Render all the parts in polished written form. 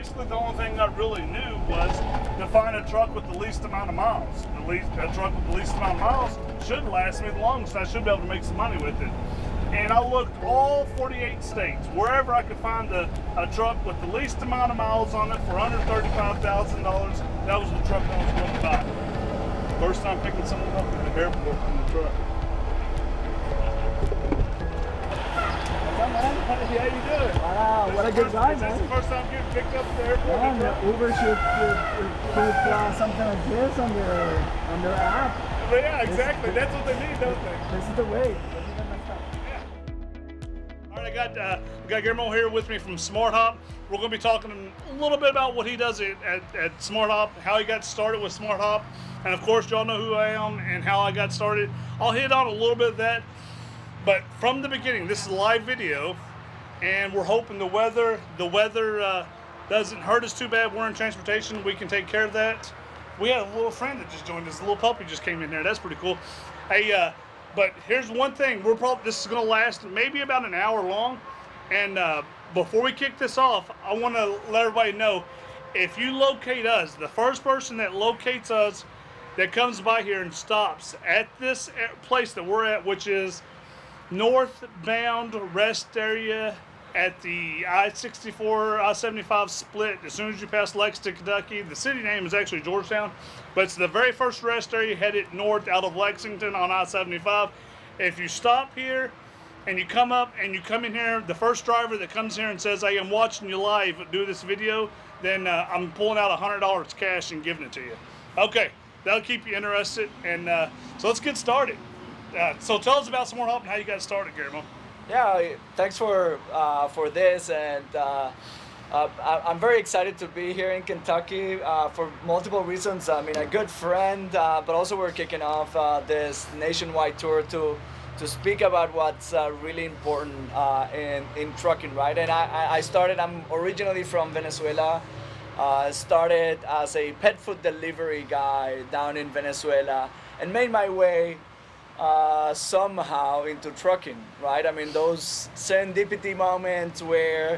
basically the only thing I really knew was to find a truck with the least amount of miles. A truck with the least amount of miles should last me the longest. I should be able to make some money with it. And I looked all 48 states, wherever I could find a truck with the least amount of miles on it for under $35,000. That was the truck I was going to buy. First time picking someone up at the airport in the truck. How you doing? Wow, what a good guy, man. Is this man. the first time getting picked up at the airport? Yeah, the Uber should put something like this on their app. But yeah, exactly. That's what they need, don't they? This is the way. All right, I got Guillermo here with me from SmartHop. We're going to be talking a little bit about what he does at SmartHop, how he got started with SmartHop, and of course, y'all know who I am and how I got started. I'll hit on a little bit of that, but from the beginning, this is a live video, and we're hoping the weather doesn't hurt us too bad. We're in transportation; we can take care of that. We had a little friend that just joined us. A little puppy just came in there. That's pretty cool. Hey. But here's one thing, this is gonna last maybe about an hour long. And before we kick this off, I wanna let everybody know, if you locate us, the first person that locates us, that comes by here and stops at this place that we're at, which is northbound rest area at the I-64, I-75 split, as soon as you pass Lexington, Kentucky. The city name is actually Georgetown, but it's the very first rest area headed north out of Lexington on I-75. If you stop here and you come up and you come in here, the first driver that comes here and says, "I am watching you live do this video," then I'm pulling out $100 cash and giving it to you. Okay, that'll keep you interested, and so let's get started. So tell us about SmartHop and how you got started, Guillermo. Yeah, thanks for this, and I'm very excited to be here in Kentucky for multiple reasons. I mean, a good friend, but also we're kicking off this nationwide tour to speak about what's really important in trucking, right? And I'm originally from Venezuela. Started as a pet food delivery guy down in Venezuela, and made my way somehow into trucking, right? I mean, those serendipity moments where,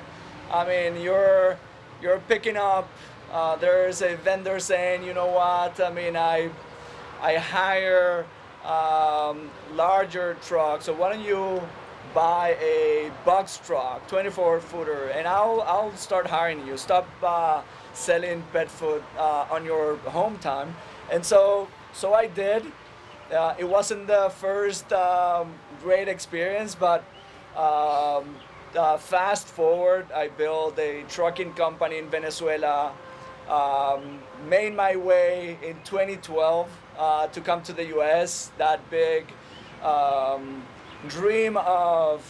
I mean, you're picking up, there's a vendor saying, you know what, I mean, I hire larger trucks, so why don't you buy a box truck, 24-footer, and I'll start hiring you. Stop selling pet food on your home time. And so I did. It wasn't the first great experience, but fast forward, I built a trucking company in Venezuela, made my way in 2012 to come to the US. That big dream of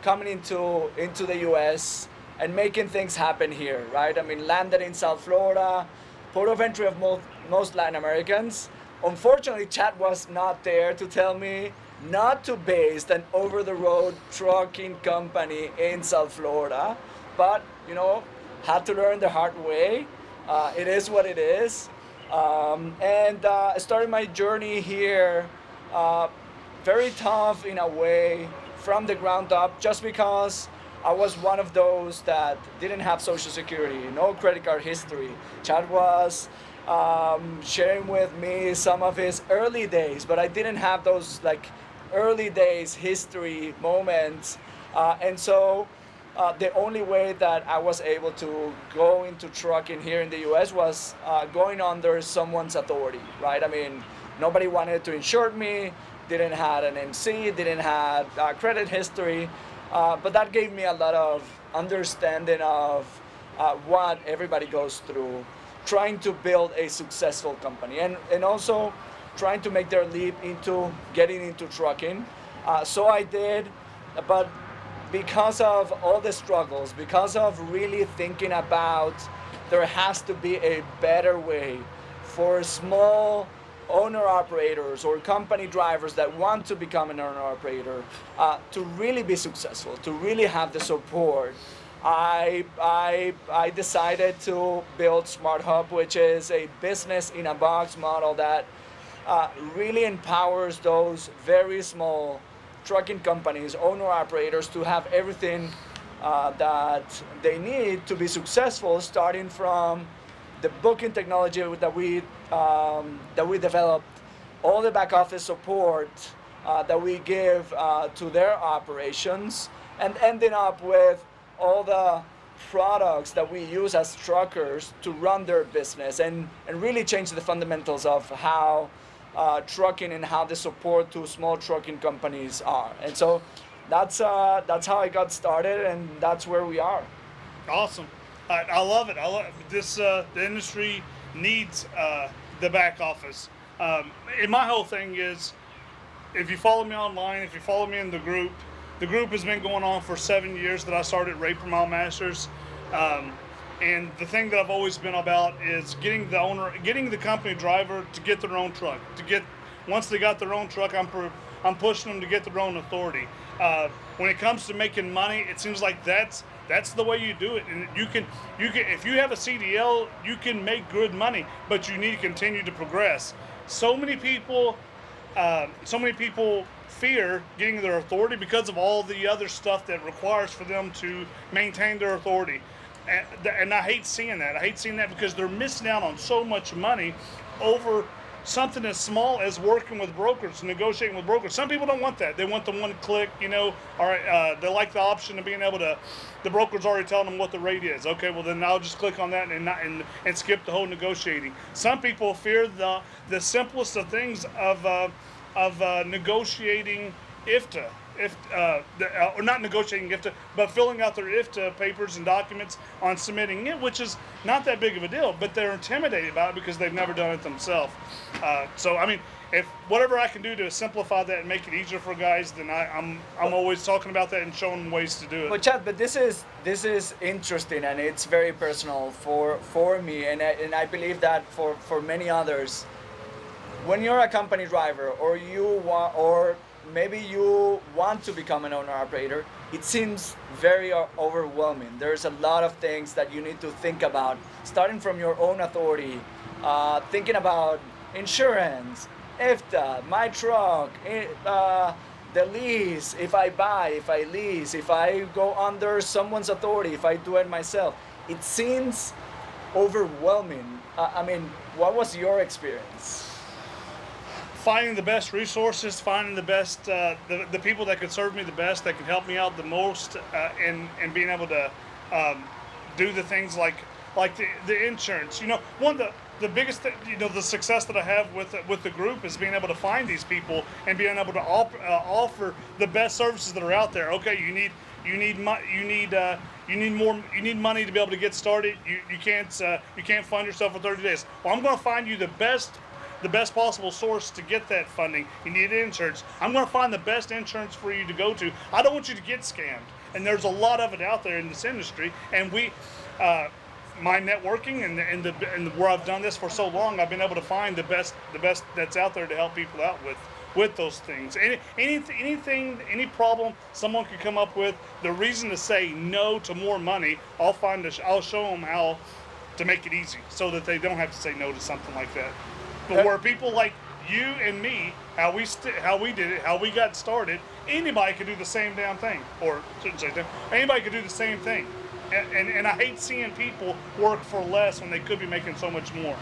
coming into the US and making things happen here, right? I mean, landed in South Florida, port of entry of most Latin Americans. Unfortunately, Chad was not there to tell me not to base an over-the-road trucking company in South Florida, but, you know, had to learn the hard way. It is what it is. And I started my journey here, very tough in a way, from the ground up, just because I was one of those that didn't have Social Security, no credit card history. Chad was sharing with me some of his early days, but I didn't have those like early days history moments, and so the only way that I was able to go into trucking here in the US was going under someone's authority, right? I mean, nobody wanted to insure me, didn't have an MC, didn't have credit history, but that gave me a lot of understanding of what everybody goes through trying to build a successful company, and also trying to make their leap into getting into trucking. So I did, but because of all the struggles, because of really thinking about there has to be a better way for small owner-operators or company drivers that want to become an owner-operator to really be successful, to really have the support, I decided to build SmartHop, which is a business-in-a-box model that really empowers those very small trucking companies, owner-operators, to have everything that they need to be successful, starting from the booking technology that we developed, all the back office support that we give to their operations, and ending up with all the products that we use as truckers to run their business and really change the fundamentals of how trucking and how the support to small trucking companies are. And so that's how I got started, and that's where we are. Awesome. I love it. I love this. The industry needs the back office. And my whole thing is, if you follow me online, if you follow me in the group has been going on for 7 years that I started Rate Per Mile Masters. And the thing that I've always been about is getting the company driver to get their own truck. Once they got their own truck, I'm pushing them to get their own authority. When it comes to making money, it seems like that's the way you do it. And you can if you have a CDL, you can make good money, but you need to continue to progress. So many people fear getting their authority because of all the other stuff that requires for them to maintain their authority. And I hate seeing that. I hate seeing that because they're missing out on so much money over something as small as working with brokers, negotiating with brokers. Some people don't want that. They want the one click, or they like the option of being able to, the broker's already telling them what the rate is. Okay, well then I'll just click on that and skip the whole negotiating. Some people fear the simplest of things of negotiating IFTA. Or not negotiating IFTA, but filling out their IFTA papers and documents on submitting it, which is not that big of a deal, but they're intimidated about it because they've never done it themselves. So, I mean, if whatever I can do to simplify that and make it easier for guys, then I'm always talking about that and showing them ways to do it. But Chad, this is interesting, and it's very personal for me, and I believe that for many others. When you're a company driver, or maybe you want to become an owner operator, it seems very overwhelming. There's a lot of things that you need to think about, starting from your own authority, thinking about insurance, IFTA, my truck, the lease, if I buy, if I lease, if I go under someone's authority, if I do it myself. It seems overwhelming. I mean, what was your experience? Finding the best resources, finding the best, the people that could serve me the best, that can help me out the most, and being able to do the things like the insurance. One of the biggest, the success that I have with the group is being able to find these people and being able to offer the best services that are out there. Okay, you need money to be able to get started. You can't fund yourself for 30 days. Well, I'm going to find you the best possible source to get that funding. You need insurance. I'm going to find the best insurance for you to go to. I don't want you to get scammed. And there's a lot of it out there in this industry. And my networking and where I've done this for so long, I've been able to find the best that's out there to help people out with those things. Any problem someone could come up with, the reason to say no to more money, I'll show them how to make it easy so that they don't have to say no to something like that. But where people like you and me, how we did it, how we got started, anybody could do the same damn thing. Or shouldn't say that. Anybody could do the same thing. And I hate seeing people work for less when they could be making so much more.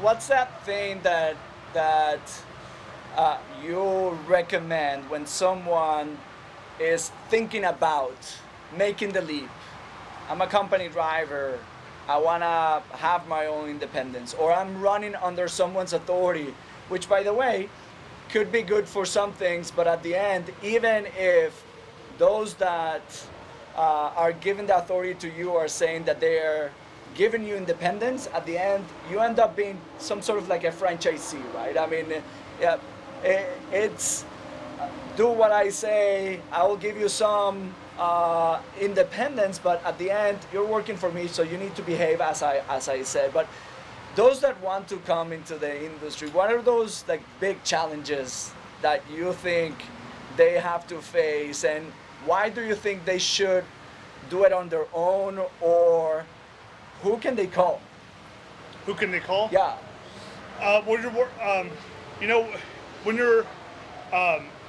What's that thing that you recommend when someone is thinking about making the leap? I'm a company driver. I want to have my own independence, or I'm running under someone's authority, which, by the way, could be good for some things, but at the end, even if those that are giving the authority to you are saying that they're giving you independence, at the end, you end up being some sort of like a franchisee, right? I mean, it's do what I say, I will give you some independence, but at the end you're working for me, so you need to behave as I said. But those that want to come into the industry, what are those like big challenges that you think they have to face, and why do you think they should do it on their own, or who can they call? Who can they call? Yeah. When you're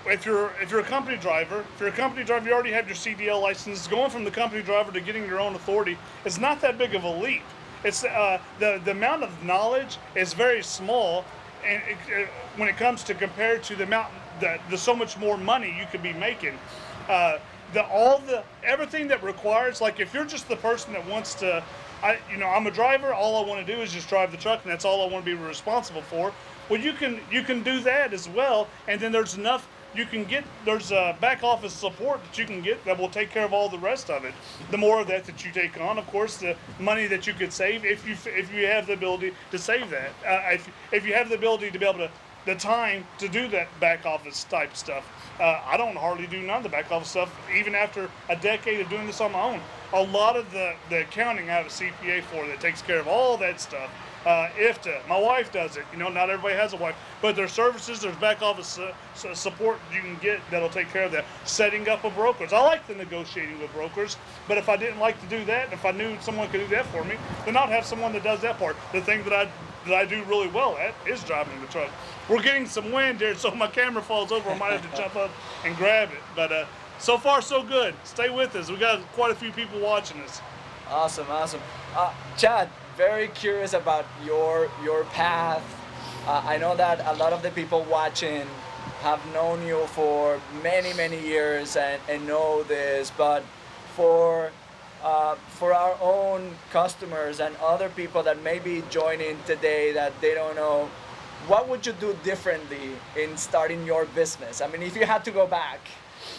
if you're a company driver, you already have your CDL license. Going from the company driver to getting your own authority is not that big of a leap. It's the amount of knowledge is very small, and when it comes to compared to the amount that there's so much more money you could be making. Everything that requires, like if you're just the person that wants to, I'm a driver. All I want to do is just drive the truck, and that's all I want to be responsible for. Well, you can do that as well, and then there's enough. There's back office support that you can get that will take care of all the rest of it. The more of that you take on, of course, the money that you could save if you have the ability to save that. If you have the ability to be able to, the time to do that back office type stuff. I don't hardly do none of the back office stuff, even after a decade of doing this on my own. A lot of the accounting I have a CPA for that takes care of all that stuff. IFTA, my wife does it. Not everybody has a wife, but there's services, there's back office support you can get that'll take care of that. Setting up a brokerage. I like the negotiating with brokers, but if I didn't like to do that, and if I knew someone could do that for me, then I'd have someone that does that part. The thing that I do really well at is driving the truck. We're getting some wind here, so my camera falls over. I might have to jump up and grab it. But so far, so good. Stay with us. We got quite a few people watching us. Awesome. Chad, very curious about your path. I know that a lot of the people watching have known you for many years and know this, but for our own customers and other people that may be joining today that they don't know, what would you do differently in starting your business? I mean, if you had to go back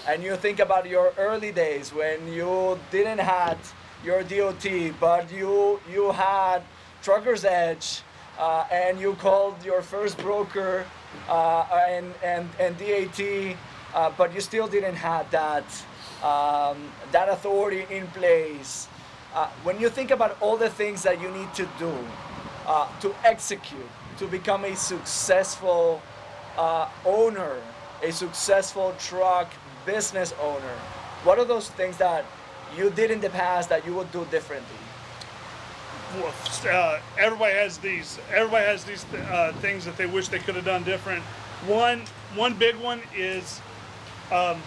and you think about your early days when you didn't have your DOT, but you had Trucker's Edge, and you called your first broker and DAT, but you still didn't have that authority in place. When you think about all the things that you need to do to execute, to become a successful owner, a successful truck business owner, what are those things that you did in the past that you would do differently? Everybody has these things that they wish they could have done different. One big one is I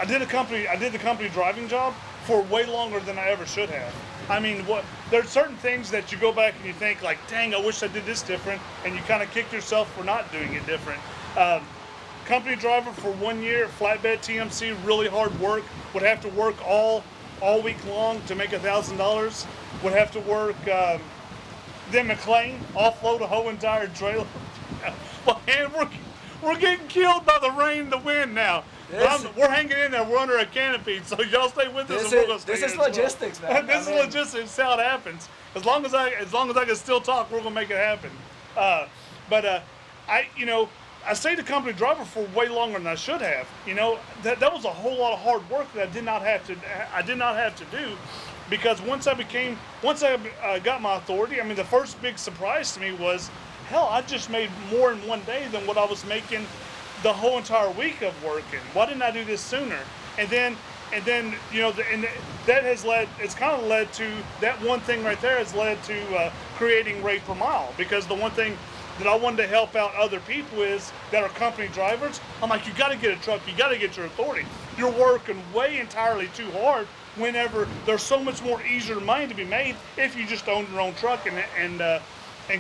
did the company driving job for way longer than I ever should have. I mean, there's certain things that you go back and you think like, dang, I wish I did this different, and you kind of kick yourself for not doing it different. Company driver for 1 year, flatbed TMC, really hard work. Would have to work all week long to make $1,000. Would have to work then McLean, offload a whole entire trailer. Well, and we're getting killed by the rain and the wind now. We're hanging in there. We're under a canopy, so y'all stay with us. This is logistics, man. This is logistics. This is how it happens. As long as I can still talk, we're gonna make it happen. I stayed the company driver for way longer than I should have. That was a whole lot of hard work that I did not have to do, because once I got my authority, I mean, the first big surprise to me was, hell, I just made more in one day than what I was making the whole entire week of working. Why didn't I do this sooner? And then that has led. It's kind of led to that one thing right there has led to creating rate per mile, because the one thing that I wanted to help out other people is that are company drivers. I'm like, you got to get a truck, you got to get your authority. You're working way entirely too hard whenever there's so much more easier money to be made if you just own your own truck and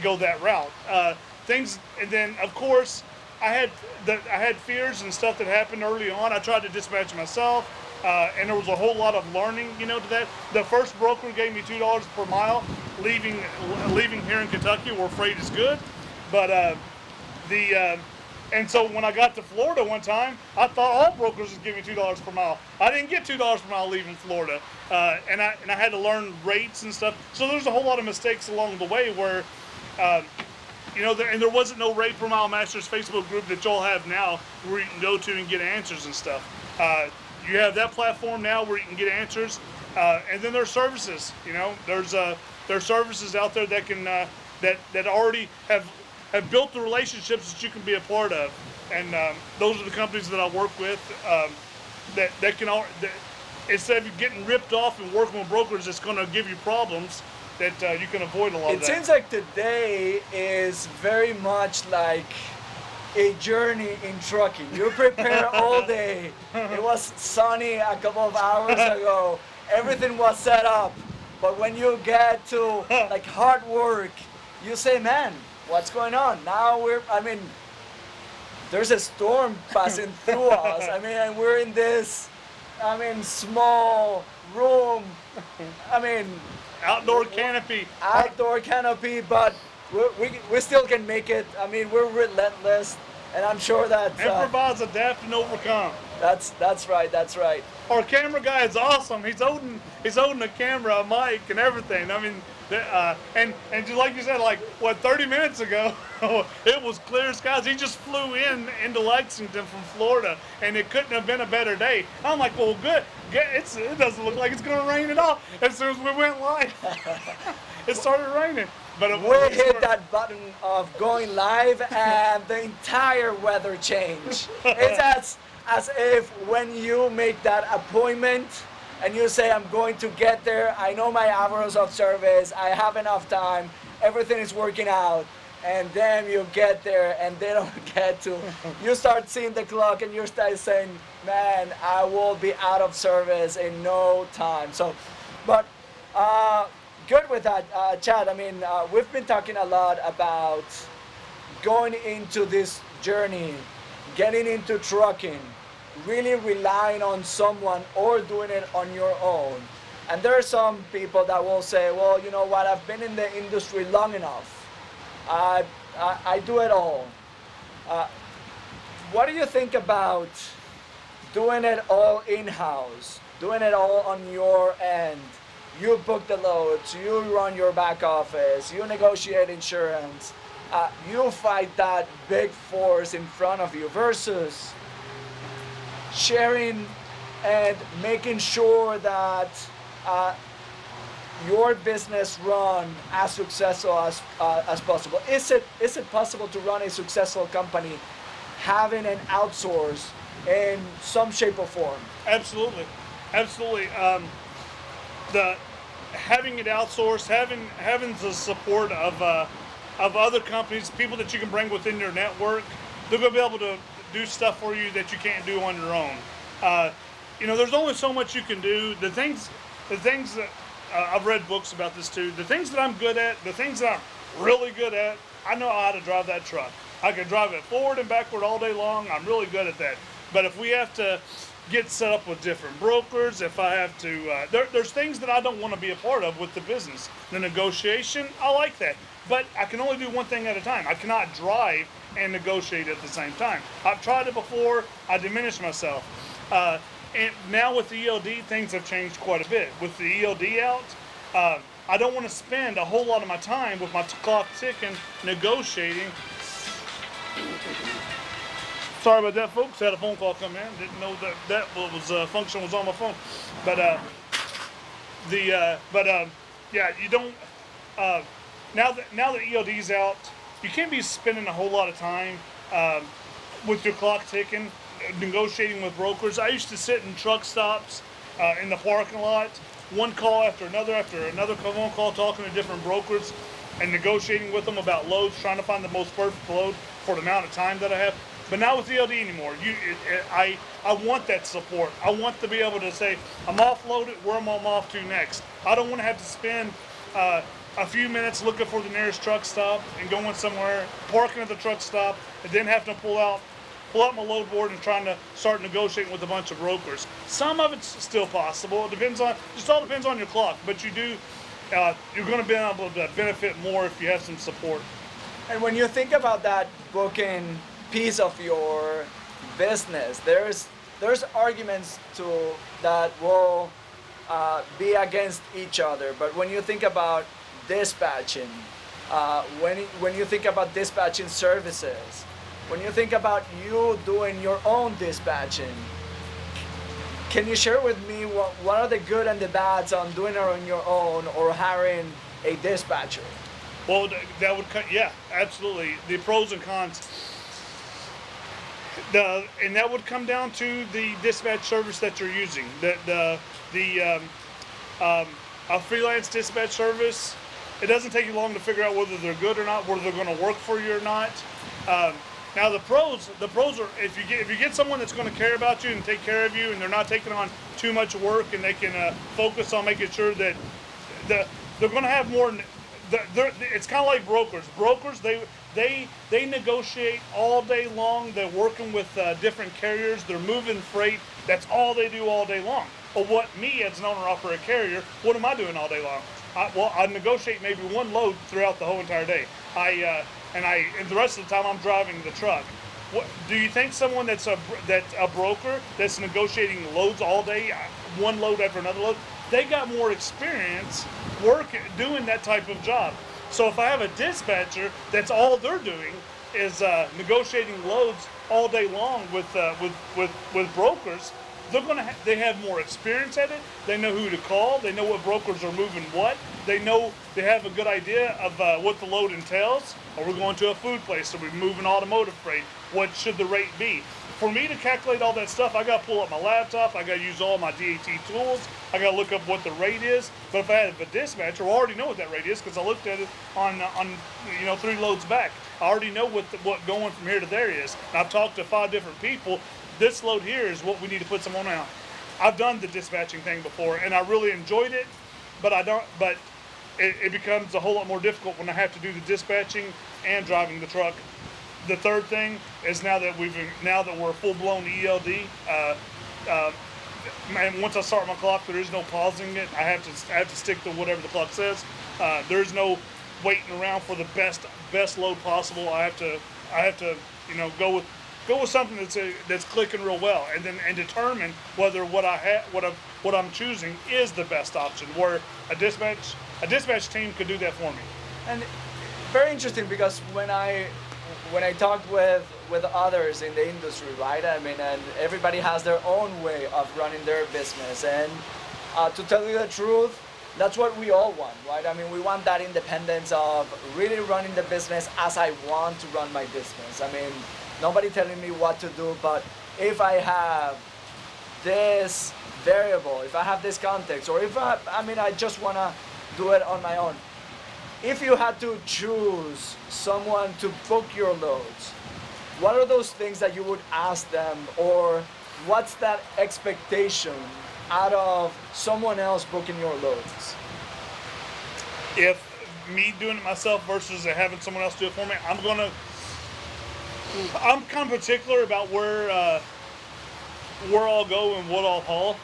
go that route. And then of course I had fears and stuff that happened early on. I tried to dispatch myself, and there was a whole lot of learning, to that. The first broker gave me $2 per mile leaving here in Kentucky, where freight is good. But and so when I got to Florida one time, I thought all brokers would give me $2 per mile. I didn't get $2 per mile leaving Florida, and I had to learn rates and stuff. So there's a whole lot of mistakes along the way where, and there wasn't no Rate Per Mile Masters Facebook group that y'all have now where you can go to and get answers and stuff. You have that platform now where you can get answers, and then there's services. There's services out there that can that already have built the relationships that you can be a part of, and those are the companies that I work with. That can instead of getting ripped off and working with brokers that's going to give you problems, that you can avoid a lot of that. It seems like today is very much like a journey in trucking. You prepare all day. It was sunny a couple of hours ago. Everything was set up. But when you get to like hard work, you say, man, what's going on? Now there's a storm passing through us. And we're in this, small room. Outdoor canopy. Outdoor canopy, but we still can make it. We're relentless, and I'm sure that Improvise, adapt, and overcome. That's right. Our camera guy is awesome. He's holding the camera, a mic, and everything. And just like you said, 30 minutes ago, it was clear skies. He just flew into Lexington from Florida, and it couldn't have been a better day. I'm like, well, good. It doesn't look like it's going to rain at all. As soon as we went live, it started raining. But we hit that button of going live, and the entire weather changed. It's as if when you make that appointment and you say, I'm going to get there, I know my hours of service, I have enough time, everything is working out, and then you get there and they don't get to. You start seeing the clock and you start saying, man, I will be out of service in no time. Good with that, Chad. We've been talking a lot about going into this journey, getting into trucking, really relying on someone or doing it on your own. And there are some people that will say, well, you know what, I've been in the industry long enough. I do it all. What do you think about doing it all in-house, doing it all on your end? You book the loads, you run your back office, you negotiate insurance, you fight that big force in front of you versus sharing and making sure that your business run as successful as possible. Is it possible to run a successful company having an outsource in some shape or form? Absolutely. Having it outsourced, having the support of other companies, people that you can bring within your network, they're going to be able to do stuff for you that you can't do on your own. There's only so much you can do. The things that I've read books about this too. The things that I'm good at, the things that I'm really good at, I know how to drive that truck. I can drive it forward and backward all day long. I'm really good at that. But if we have to get set up with different brokers, if I have to, there's things that I don't want to be a part of with the business. The negotiation, I like that. But I can only do one thing at a time. I cannot drive and negotiate at the same time. I've tried it before, I diminished myself. And now with the ELD, things have changed quite a bit. With the ELD out, I don't want to spend a whole lot of my time with my clock ticking, negotiating. Sorry about that, folks. Had a phone call come in. Didn't know that function was on my phone. But you don't. Now that ELD's out, you can't be spending a whole lot of time with your clock ticking, negotiating with brokers. I used to sit in truck stops in the parking lot, one call after another phone call, talking to different brokers and negotiating with them about loads, trying to find the most perfect load for the amount of time that I have. But not with ELD anymore. I want that support. I want to be able to say, I'm offloaded, where am I off to next? I don't want to have to spend a few minutes looking for the nearest truck stop and going somewhere, parking at the truck stop, and then having to pull out my load board and trying to start negotiating with a bunch of brokers. Some of it's still possible. It all depends on your clock. But you're going to be able to benefit more if you have some support. And when you think about that booking piece of your business, there's arguments that will be against each other. But when you think about dispatching, when you think about dispatching services, when you think about you doing your own dispatching, can you share with me what are the good and the bads on doing it on your own or hiring a dispatcher? Well, that would yeah, absolutely. The pros and cons. And that would come down to the dispatch service that you're using. A freelance dispatch service, it doesn't take you long to figure out whether they're good or not, whether they're going to work for you or not. Now the pros are if you get someone that's going to care about you and take care of you, and they're not taking on too much work, and they can focus on making sure that they're going to have more. It's kind of like brokers. Brokers they negotiate all day long. They're working with different carriers. They're moving freight. That's all they do all day long. But what me as an owner operator carrier, what am I doing all day long? I negotiate maybe one load throughout the whole entire day. And the rest of the time I'm driving the truck. What do you think someone that's a broker that's negotiating loads all day, one load after another load, they got more experience doing that type of job. So if I have a dispatcher that's all they're doing is negotiating loads all day long with brokers, they have more experience at it. They know who to call. They know what brokers are moving what. They have a good idea of what the load entails. Are we going to a food place? Are we moving automotive freight? What should the rate be? For me to calculate all that stuff, I got to pull up my laptop. I got to use all my DAT tools. I got to look up what the rate is. But if I have a dispatcher, I already know what that rate is because I looked at it on 3 loads back. I already know what going from here to there is. And I've talked to 5 different people. This load here is what we need to put someone on. I've done the dispatching thing before, and I really enjoyed it. But it becomes a whole lot more difficult when I have to do the dispatching and driving the truck. The third thing is now that we're full blown ELD, and once I start my clock, there is no pausing it. I have to stick to whatever the clock says. There's no waiting around for the best load possible. I have to go with something that's clicking real well, and determine whether what I'm choosing is the best option. Where a dispatch team could do that for me. And very interesting because when I talked with others in the industry, right? I mean, and everybody has their own way of running their business. And to tell you the truth, that's what we all want, right? I mean, we want that independence of really running the business as I want to run my business. I mean, nobody telling me what to do, but if I have this variable, if I have this context, or if I just want to do it on my own. If you had to choose someone to book your loads, what are those things that you would ask them, or what's that expectation out of someone else booking your loads? If me doing it myself versus having someone else do it for me, I'm kind of particular about where I'll go and what I'll haul.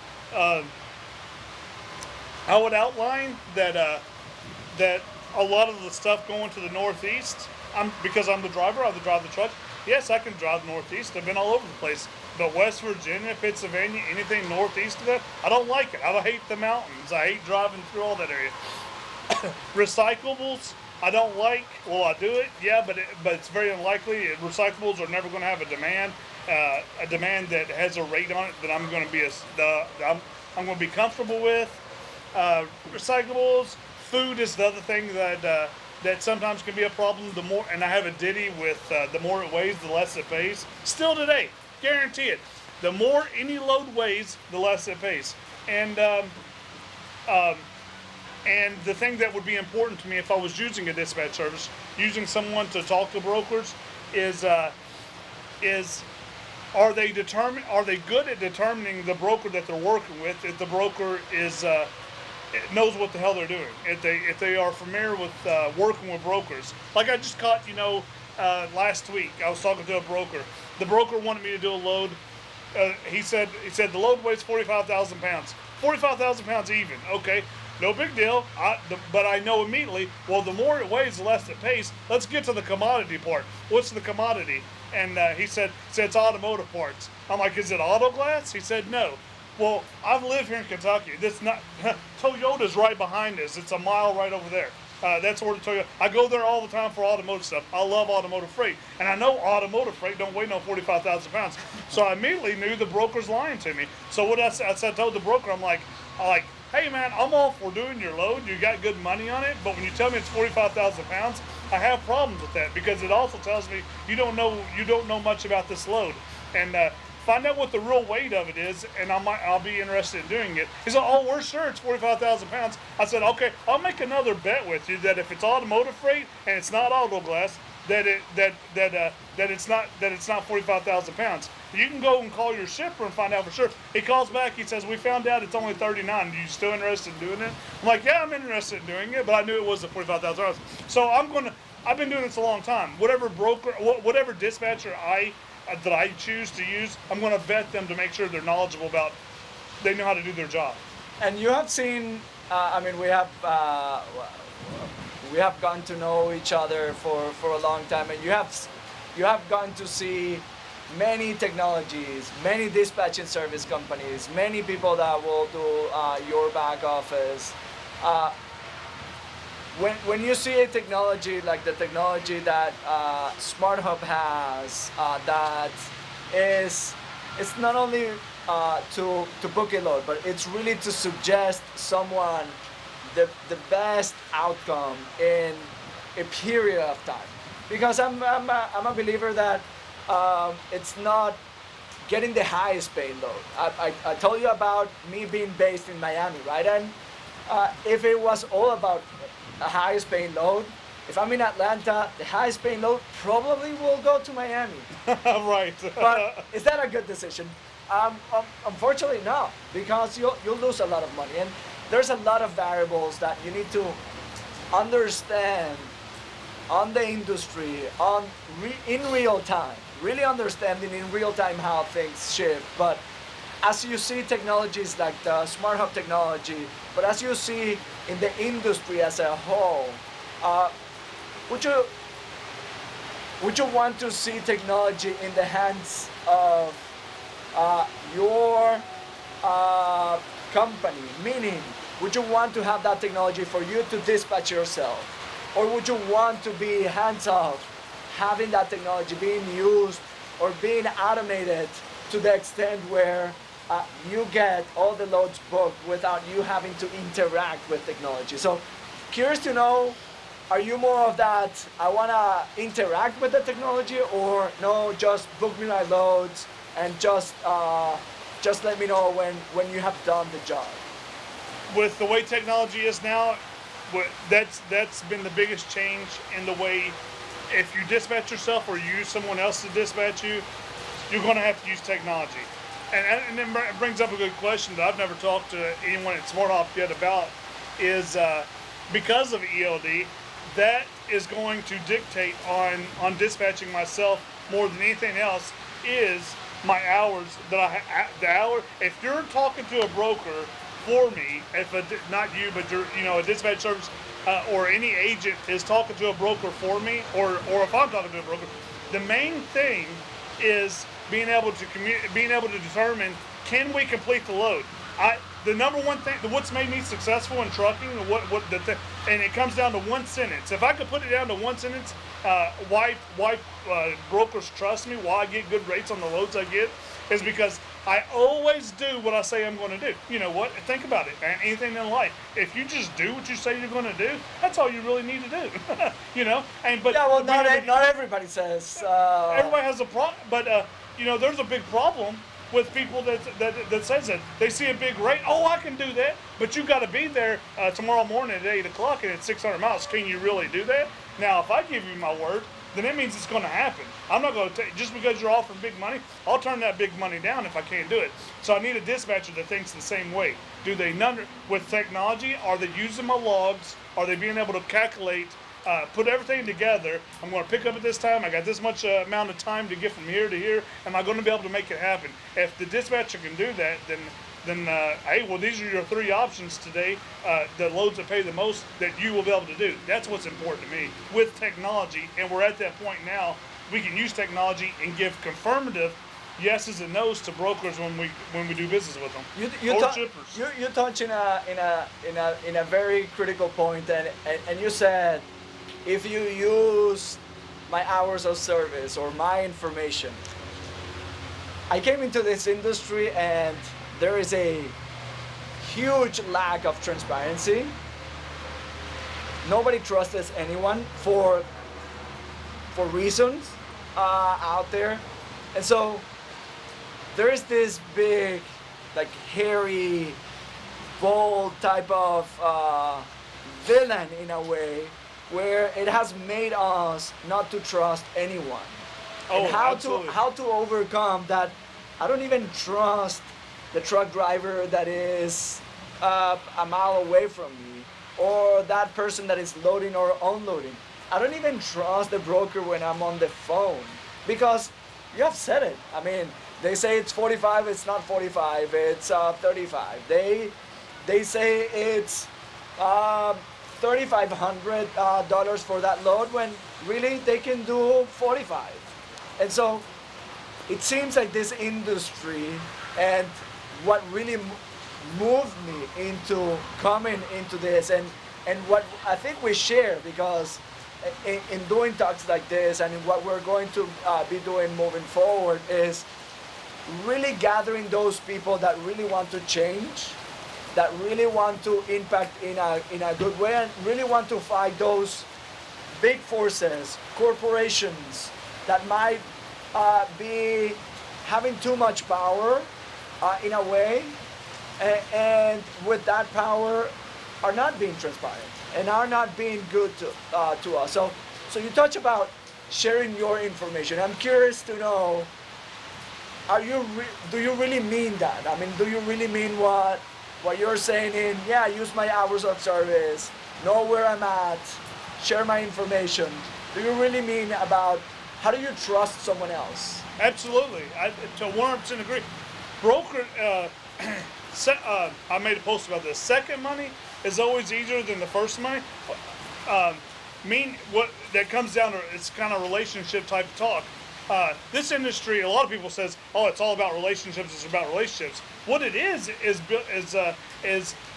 I would outline that a lot of the stuff going to the Northeast, because I'm the driver, I drive the truck. Yes, I can drive Northeast. I've been all over the place. But West Virginia, Pennsylvania, anything northeast of that, I don't like it. I hate the mountains. I hate driving through all that area. Recyclables, I don't like. Will I do it? Yeah, but it's very unlikely. Recyclables are never going to have a demand that has a rate on it that I'm going to be comfortable with. Recyclables, food is the other thing that sometimes can be a problem. And I have a ditty with the more it weighs, the less it pays. Still today, guarantee it. The more any load weighs, the less it pays. And the thing that would be important to me if I was using a dispatch service, using someone to talk to brokers, is are they good at determining the broker that they're working with? If the broker knows what the hell they're doing, if they are familiar with working with brokers. Like I just caught, last week I was talking to a broker. The broker wanted me to do a load. He said the load weighs 45,000 pounds. 45,000 pounds even. Okay, no big deal. But I know immediately, well, the more it weighs, the less it pays. Let's get to the commodity part. What's the commodity? And he said it's automotive parts. I'm like, is it auto glass? He said no. Well, I've lived here in Kentucky. Toyota's right behind us. It's a mile right over there. That's where the Toyota. I go there all the time for automotive stuff. I love automotive freight, and I know automotive freight don't weigh no 45,000 pounds. So I immediately knew the broker's lying to me. So what I told the broker, I'm like, hey man, I'm all for doing your load. You got good money on it, but when you tell me it's 45,000 pounds, I have problems with that because it also tells me you don't know much about this load. And find out what the real weight of it is, and I'll be interested in doing it. He said, oh, we're sure it's 45,000 pounds. I said, okay, I'll make another bet with you that if it's automotive freight and it's not auto glass, that it's not 45,000 pounds. You can go and call your shipper and find out for sure. He calls back. He says, "We found out it's only 39. Are you still interested in doing it?" I'm like, "Yeah, I'm interested in doing it, but I knew it was the 45,000 pounds." So I've been doing this a long time. Whatever broker, whatever dispatcher that I choose to use, I'm going to vet them to make sure they're knowledgeable about. They know how to do their job. And you have seen, I mean, we have gotten to know each other for a long time, and you have gotten to see many technologies, many dispatching service companies, many people that will do your back office. When you see a technology like the technology that SmartHop has, that is, it's not only to book a load, but it's really to suggest someone the best outcome in a period of time. Because I'm a believer that it's not getting the highest paying load. I told you about me being based in Miami, right? And if it was all about the highest paying load, if I'm in Atlanta, the highest paying load probably will go to Miami. Right. But is that a good decision? Unfortunately, no, because you'll lose a lot of money. And there's a lot of variables that you need to understand on the industry in real time, really understanding in real time how things shift. But as you see technologies like the SmartHop technology, but as you see in the industry as a whole, would you want to see technology in the hands of your company? Meaning, would you want to have that technology for you to dispatch yourself? Or would you want to be hands-off, having that technology being used or being automated to the extent where you get all the loads booked without you having to interact with technology? So, curious to know, are you more of that, I want to interact with the technology, or no, just book me my loads and just let me know when you have done the job? With the way technology is now, that's been the biggest change in the way, if you dispatch yourself or use someone else to dispatch you, you're going to have to use technology. And it brings up a good question that I've never talked to anyone at SmartHop yet about, is because of ELD, that is going to dictate on dispatching myself more than anything else, is my hours if you're talking to a broker for me, not you, but a dispatch service or any agent is talking to a broker for me, or if I'm talking to a broker, the main thing is being able to determine, can we complete the load? The number one thing, what's made me successful in trucking, and it comes down to one sentence. If I could put it down to one sentence, why brokers trust me, why I get good rates on the loads I get, is because I always do what I say I'm going to do. You know what? Think about it, man. Anything in life, if you just do what you say you're going to do, that's all you really need to do. But yeah, well, not everybody says. Everybody has a problem, but there's a big problem with people that says that. They see a big rate. Oh, I can do that, but you got to be there tomorrow morning at 8 o'clock, and it's 600 miles. Can you really do that? Now, if I give you my word, then it means it's going to happen. I'm not going to take, just because you're offering big money, I'll turn that big money down if I can't do it. So I need a dispatcher that thinks the same way. Do they with technology? Are they using my logs? Are they being able to calculate, put everything together? I'm going to pick up at this time. I got this much amount of time to get from here to here. Am I going to be able to make it happen? If the dispatcher can do that, then hey, well, these are your three options today, the loads that pay the most that you will be able to do. That's what's important to me with technology, and we're at that point now. We can use technology and give confirmative yeses and nos to brokers when we do business with them. You touch in a very critical point, and you said, if you use my hours of service or my information. I came into this industry and there is a huge lack of transparency. Nobody trusts anyone for reasons out there, and so there is this big, like, hairy, bold type of villain in a way where it has made us not to trust anyone. Oh, And absolutely. how to overcome that. I don't even trust the truck driver that is a mile away from me, or that person that is loading or unloading. I don't even trust the broker when I'm on the phone, because you have said it. I mean, they say it's 45, it's not 45, it's 35. They say it's $3,500 for that load, when really they can do 45. And so it seems like this industry, and what really moved me into coming into this, and what I think we share, because in doing talks like this, and in what we're going to be doing moving forward, is really gathering those people that really want to change, that really want to impact in a good way, and really want to fight those big forces, corporations that might be having too much power in a way, and with that power are not being transparent and are not being good to us. So you touch about sharing your information. I'm curious to know, do you really mean that? I mean, do you really mean what you're saying in, yeah, use my hours of service, know where I'm at, share my information? Do you really mean about how do you trust someone else? Absolutely, I to 100% agree. Broker, I made a post about this. Second money is always easier than the first money. What that comes down to, it's kind of relationship type of talk. This industry, a lot of people says, "Oh, it's all about relationships. It's about relationships." What it is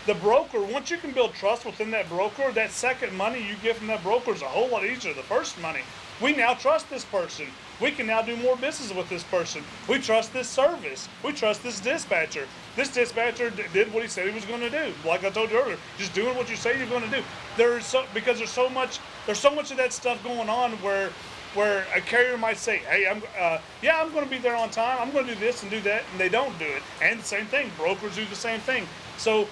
the broker. Once you can build trust within that broker, that second money you get from that broker is a whole lot easier. The first money, we now trust this person. We can now do more business with this person. We trust this service. We trust this dispatcher. This dispatcher did what he said he was going to do. Like I told you earlier, just doing what you say you're going to do. Because there's so much of that stuff going on where a carrier might say, "Hey, I'm going to be there on time. I'm going to do this and do that," and they don't do it. And the same thing, brokers do the same thing. So,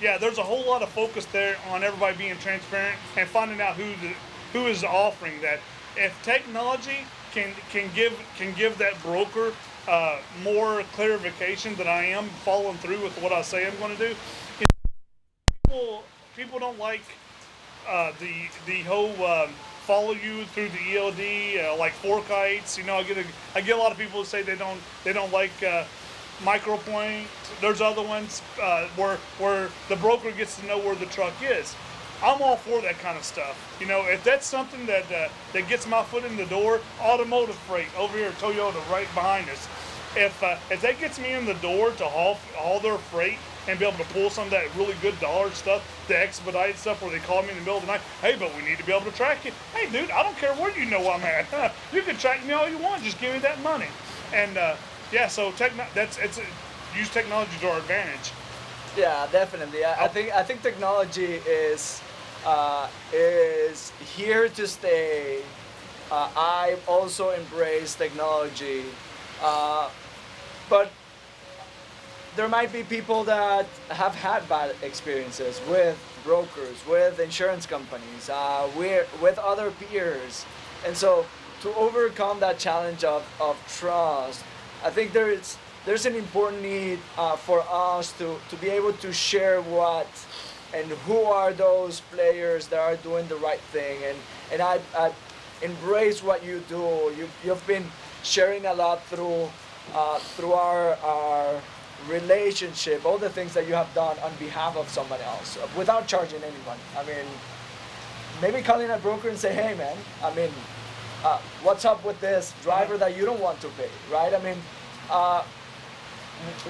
there's a whole lot of focus there on everybody being transparent and finding out who is offering that. If technology can give that broker more clarification that I am following through with what I say I'm going to do, people don't like the whole follow you through the ELD, like forkites. I get a lot of people who say they don't like micropoint. There's other ones where the broker gets to know where the truck is. I'm all for that kind of stuff. If that's something that gets my foot in the door, automotive freight over here, Toyota right behind us. If that gets me in the door to haul their freight and be able to pull some of that really good dollar stuff, the expedite stuff where they call me in the middle of the night, "Hey, but we need to be able to track you." Hey, dude, I don't care where you know I'm at. You can track me all you want. Just give me that money. And so use technology to our advantage. Yeah, definitely. I think technology is here to stay. I also embrace technology, but there might be people that have had bad experiences with brokers, with insurance companies, with other peers, and so to overcome that challenge of trust, I think there's an important need for us to be able to share what and who are those players that are doing the right thing, and I embrace what you do. You've been sharing a lot through our relationship, all the things that you have done on behalf of someone else without charging anyone. I mean, maybe calling a broker and say, "Hey, man, I mean, what's up with this driver that you don't want to pay," right? I mean,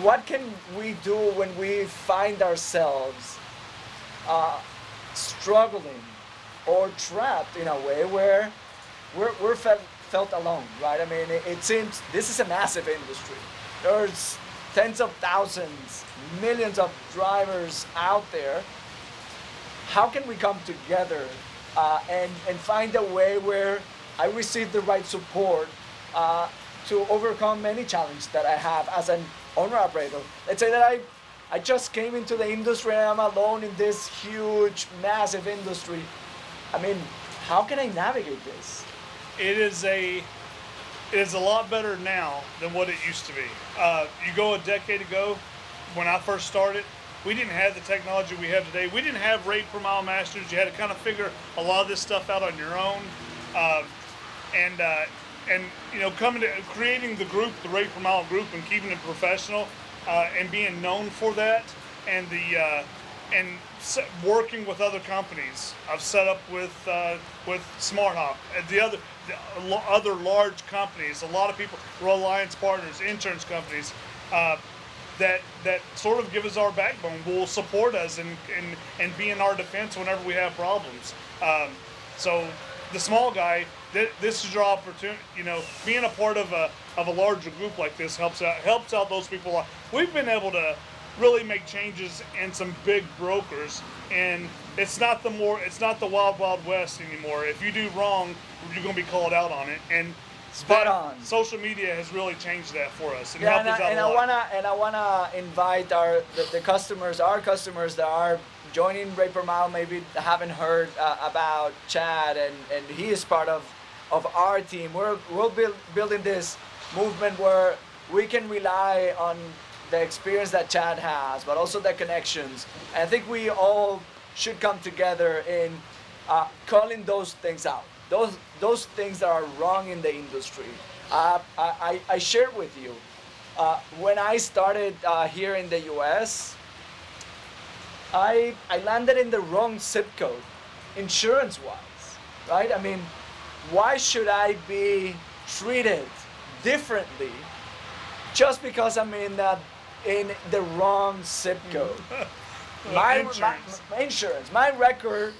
what can we do when we find ourselves struggling or trapped in a way where we're felt alone, right? I mean, it seems this is a massive industry. There's tens of thousands, millions of drivers out there. How can we come together and find a way where I receive the right support to overcome any challenge that I have as an owner-operator? Let's say that I just came into the industry and I'm alone in this huge, massive industry. I mean, how can I navigate this? It is a lot better now than what it used to be. You go a decade ago, when I first started, we didn't have the technology we have today. We didn't have rate per mile masters. You had to kind of figure a lot of this stuff out on your own. Um, and coming to creating the group, the rate per mile group, and keeping it professional, and being known for that, and working with other companies. I've set up with SmartHop, and the other large companies. A lot of people, Alliance partners, insurance companies. That sort of give us our backbone, will support us and be in our defense whenever we have problems. So the small guy, this is your opportunity. Being a part of a larger group like this helps out those people a lot. We've been able to really make changes in some big brokers, and it's not the wild west anymore. If you do wrong, you're going to be called out on it. And Spot on. Social media has really changed that for us and Yeah, helped us out a lot. I wanna invite the customers, our customers that are joining Rate Per Mile, maybe haven't heard about Chad, and he is part of our team. We're building this movement where we can rely on the experience that Chad has, but also the connections. And I think we all should come together in calling those things out. Those things that are wrong in the industry. I shared with you, when I started here in the US, I landed in the wrong zip code, insurance-wise, right? I mean, why should I be treated differently just because I'm in the wrong zip code? My insurance, my record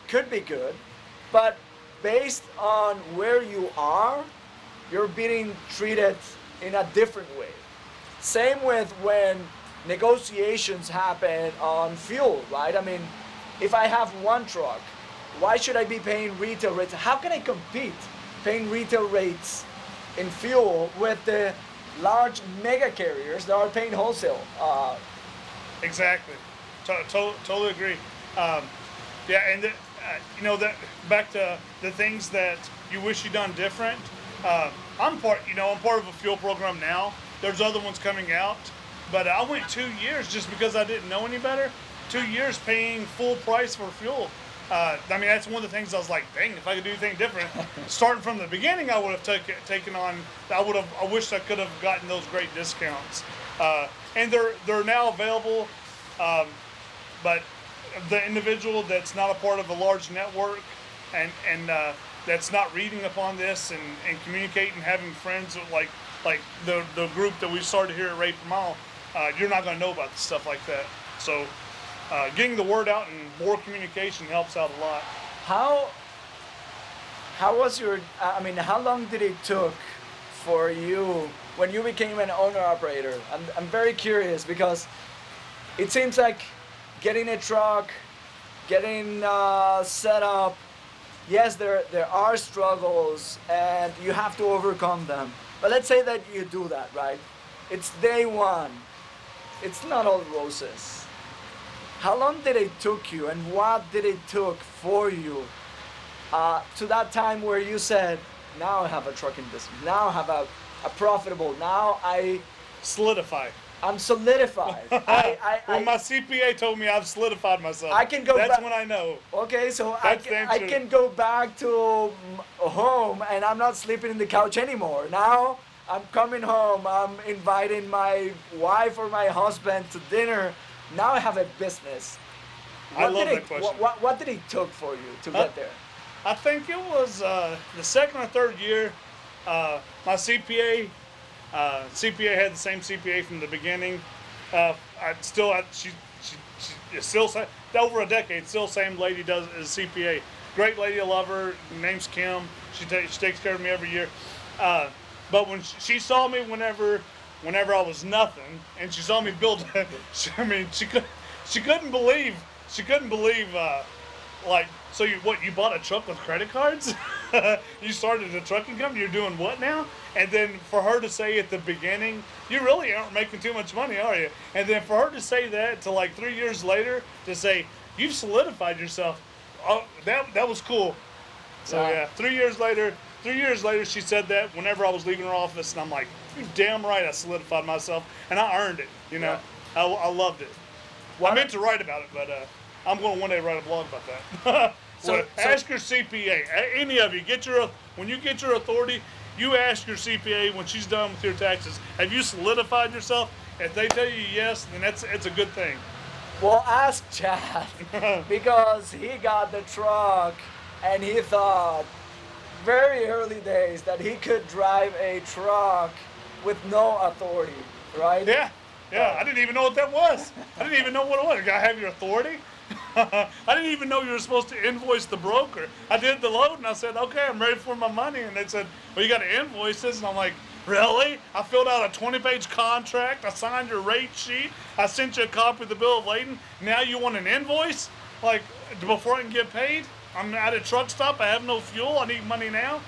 could be good, but based on where you are, you're being treated in a different way. Same with when negotiations happen on fuel, right? I mean, if I have one truck, why should I be paying retail rates? How can I compete paying retail rates in fuel with the large mega carriers that are paying wholesale? Exactly. Totally agree. And that back to the things that you wish you'd done different. I'm part of a fuel program now. There's other ones coming out, but I went 2 years just because I didn't know any better. 2 years paying full price for fuel. That's one of the things I was like, dang, if I could do anything different, starting from the beginning, I would have taken on. I wish I could have gotten those great discounts. And they're now available, but the individual that's not a part of a large network and that's not reading upon this and communicating, having friends with like the group that we started here at Rate Per Mile, you're not going to know about stuff like that. So getting the word out and more communication helps out a lot. How was your? How long did it took for you when you became an owner operator? I'm very curious because it seems like getting a truck, getting set up. Yes, there are struggles and you have to overcome them. But let's say that you do that, right? It's day one. It's not all roses. How long did it took you, and what did it took for you to that time where you said, now I have a trucking business, now I have a profitable, now I'm solidified. When my CPA told me I've solidified myself, I can go that's back. When I know. Okay, so I can go back to home and I'm not sleeping in the couch anymore. Now I'm coming home, I'm inviting my wife or my husband to dinner. Now I have a business. I love that question. What did it took for you to get there? I think it was the second or third year. My CPA had the same CPA from the beginning. She is still over a decade. Still same lady does as CPA. Great lady, I love her. Her name's Kim. She takes care of me every year. But when she saw me whenever I was nothing, and she saw me build, she couldn't believe. So you bought a truck with credit cards? You started a trucking company, you're doing what now? And then for her to say at the beginning, you really aren't making too much money, are you? And then for her to say that to 3 years later, to say, you've solidified yourself. that was cool. So yeah, 3 years later, she said that whenever I was leaving her office, and I'm like, "You damn right, I solidified myself, and I earned it." You know, I loved it. I meant to write about it, but I'm going to one day write a blog about that. So ask your CPA. Any of you when you get your authority, you ask your CPA when she's done with your taxes. Have you solidified yourself? If they tell you yes, then it's a good thing. Well, ask Chad because he got the truck and he thought very early days that he could drive a truck with no authority, right? Yeah. I didn't even know what that was. I didn't even know what it was. You gotta have your authority. I didn't even know you were supposed to invoice the broker. I did the load and I said, okay, I'm ready for my money. And they said, well, you got to invoice this. And I'm like, really? I filled out a 20-page contract. I signed your rate sheet. I sent you a copy of the bill of lading. Now you want an invoice? Like, before I can get paid? I'm at a truck stop. I have no fuel. I need money now.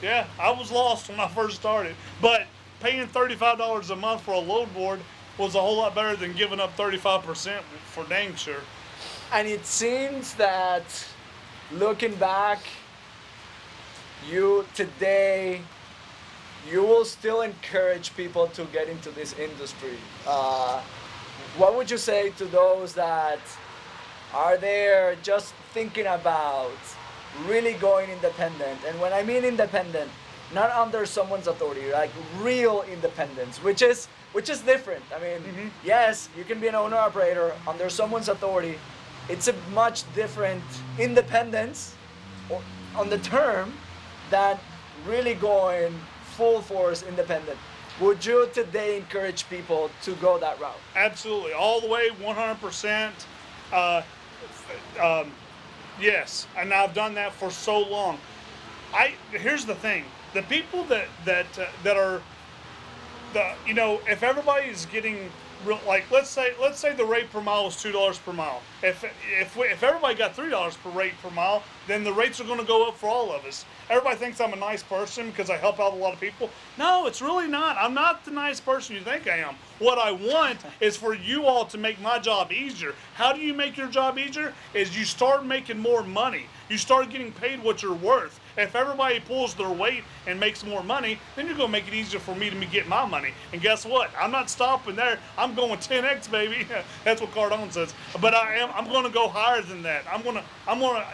Yeah, I was lost when I first started. But paying $35 a month for a load board was a whole lot better than giving up 35% for dang sure. And it seems that looking back, you will still encourage people to get into this industry. What would you say to those that are there just thinking about really going independent? And when I mean independent, not under someone's authority, like real independence, which is different. I mean, yes, you can be an owner operator under someone's authority. It's a much different independence on the term than really going full force independent. Would you today encourage people to go that route? Absolutely, all the way, 100%. Yes, and I've done that for so long. Here's the thing: the people that are if everybody's getting like let's say the rate per mile is $2 per mile. If everybody got $3 per rate per mile, then the rates are going to go up for all of us. Everybody thinks I'm a nice person because I help out a lot of people. No, it's really not. I'm not the nice person you think I am. What I want is for you all to make my job easier. How do you make your job easier? Is you start making more money. You start getting paid what you're worth. If everybody pulls their weight and makes more money, then you're going to make it easier for me to get my money. And guess what? I'm not stopping there. I'm going 10x, baby. That's what Cardone says. But I'm going to go higher than that.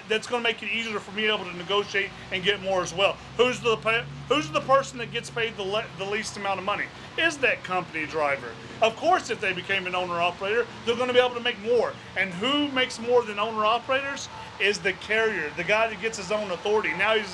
That's going to make it easier for me to be able to negotiate and get more as well. Who's the person that gets paid the least amount of money? Is that company driver. Of course, if they became an owner-operator, they're going to be able to make more. And who makes more than owner-operators? Is the carrier, the guy that gets his own authority. Now he's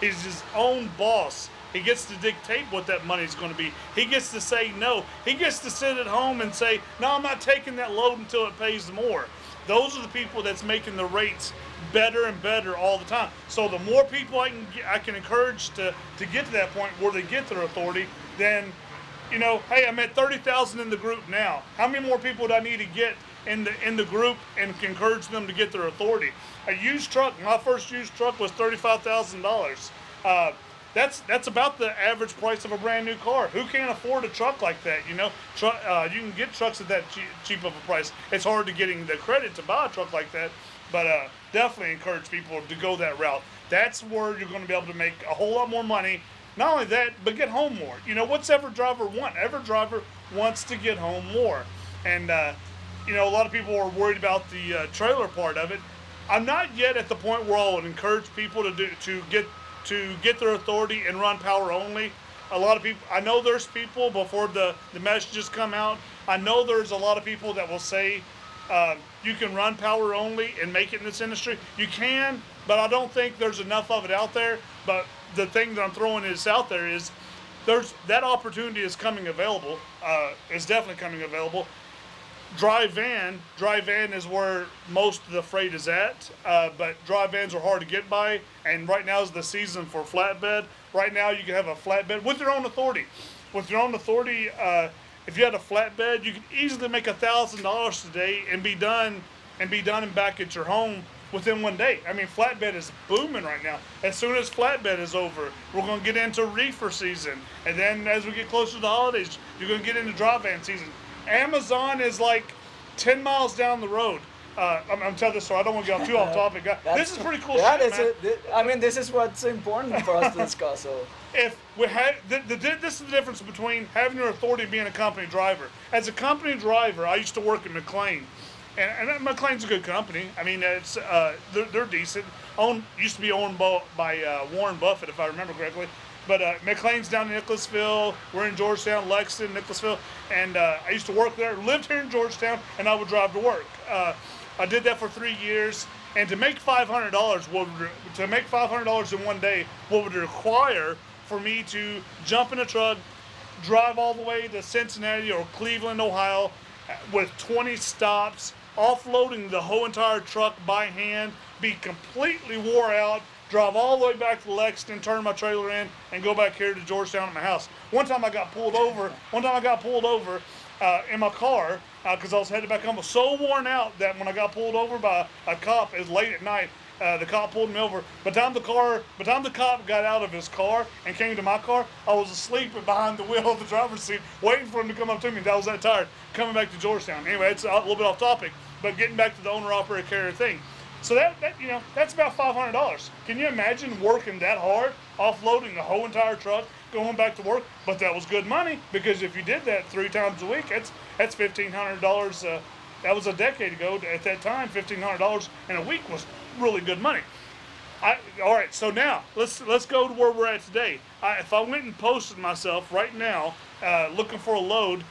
his own boss. He gets to dictate what that money's going to be. He gets to say no. He gets to sit at home and say, no, I'm not taking that load until it pays more. Those are the people that's making the rates better and better all the time. So the more people I can encourage to get to that point where they get their authority, then, hey, I'm at 30,000 in the group now. How many more people do I need to get in the group and encourage them to get their authority? A used truck, my first used truck was $35,000. That's about the average price of a brand new car. Who can't afford a truck like that? You can get trucks at that cheap of a price. It's hard to getting the credit to buy a truck like that, but definitely encourage people to go that route. That's where you're going to be able to make a whole lot more money. Not only that, but get home more. What's every driver want? Every driver wants to get home more. And, a lot of people are worried about the trailer part of it. I'm not yet at the point where I would encourage people to get their authority and run power only. A lot of people, I know there's people before the messages come out. I know there's a lot of people that will say you can run power only and make it in this industry. You can, but I don't think there's enough of it out there. But the thing that I'm throwing is out there is that opportunity is coming available. It's definitely coming available. Dry van is where most of the freight is at, but dry vans are hard to get by, and right now is the season for flatbed. Right now you can have a flatbed with your own authority. With your own authority, if you had a flatbed, you could easily make $1,000 today and be done and back at your home within one day. I mean, flatbed is booming right now. As soon as flatbed is over, we're going to get into reefer season, and then as we get closer to the holidays, you're going to get into dry van season. Amazon is like 10 miles down the road. I'm telling this story. I don't want to get too off topic. This is pretty cool Yeah, shit, man. I mean, this is what's important for us to discuss. So. If we had this is the difference between having your authority and being a company driver. As a company driver, I used to work at McLean, and McLean's a good company. I mean, it's they're decent. Used to be owned by Warren Buffett, if I remember correctly. But McLean's down in Nicholasville. We're in Georgetown, Lexington, Nicholasville, and I used to work there. Lived here in Georgetown, and I would drive to work. I did that for 3 years, and to make $500, in one day, what would it require for me to jump in a truck, drive all the way to Cincinnati or Cleveland, Ohio, with 20 stops, offloading the whole entire truck by hand, be completely wore out, drive all the way back to Lexington, turn my trailer in, and go back here to Georgetown at my house. One time I got pulled over in my car because I was headed back home. I was so worn out that when I got pulled over by a cop, it was late at night. The cop pulled me over. By the time the cop got out of his car and came to my car, I was asleep behind the wheel of the driver's seat, waiting for him to come up to me. I was that tired coming back to Georgetown. Anyway, it's a little bit off topic, but getting back to the owner-operator carrier thing. So that's about $500. Can you imagine working that hard, offloading the whole entire truck, going back to work? But that was good money, because if you did that 3 times a week, that's $1,500. That was a decade ago. At that time, $1,500 in a week was really good money. All right, so now let's go to where we're at today. If I went and posted myself right now, looking for a load,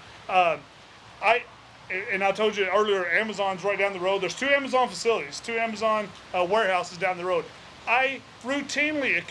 and I told you earlier, Amazon's right down the road. There's 2 Amazon facilities, 2 Amazon warehouses down the road. I routinely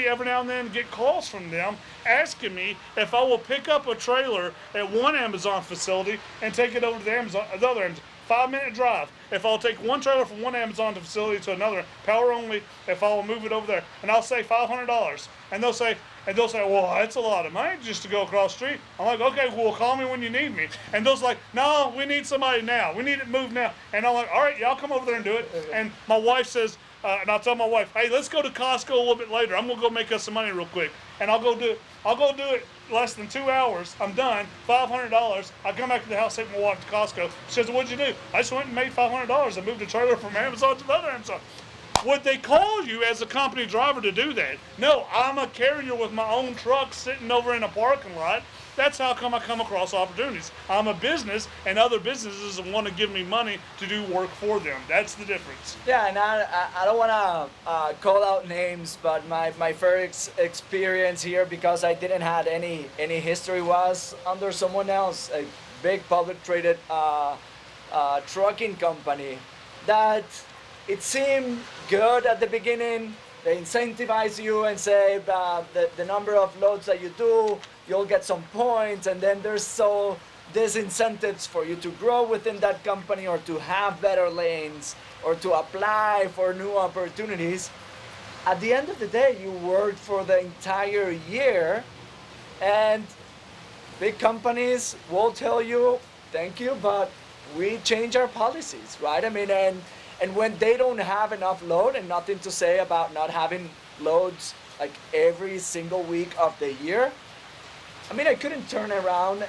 every now and then get calls from them asking me if I will pick up a trailer at one Amazon facility and take it over to the other Amazon. 5-minute drive. If I'll take one trailer from one Amazon facility to another, power only, if I will move it over there, and I'll say $500, and they'll say, well, that's a lot of money just to go across the street. I'm like, okay, well, call me when you need me. And those like, no, we need somebody now. We need it moved now. And I'm like, all right, y'all come over there and do it. And my wife says, and I'll tell my wife, hey, let's go to Costco a little bit later. I'm gonna go make us some money real quick, and I'll go do it less than 2 hours. I'm done. $500. I come back to the house, take my wife to Costco. She says, what'd you do? I just went and made $500. I moved a trailer from Amazon to the other Amazon. Would they call you as a company driver to do that? No, I'm a carrier with my own truck sitting over in a parking lot. That's how come I come across opportunities. I'm a business, and other businesses want to give me money to do work for them. That's the difference. Yeah, and I don't want to call out names, but my first experience here, because I didn't have any history, was under someone else, a big public traded trucking company that it seemed good at the beginning. They incentivize you and say the number of loads that you do, you'll get some points, and then there's disincentives for you to grow within that company or to have better lanes or to apply for new opportunities. At the end of the day, you worked for the entire year, and big companies will tell you, thank you, but we change our policies, right? I mean, and when they don't have enough load, and nothing to say about not having loads like every single week of the year, I mean, I couldn't turn around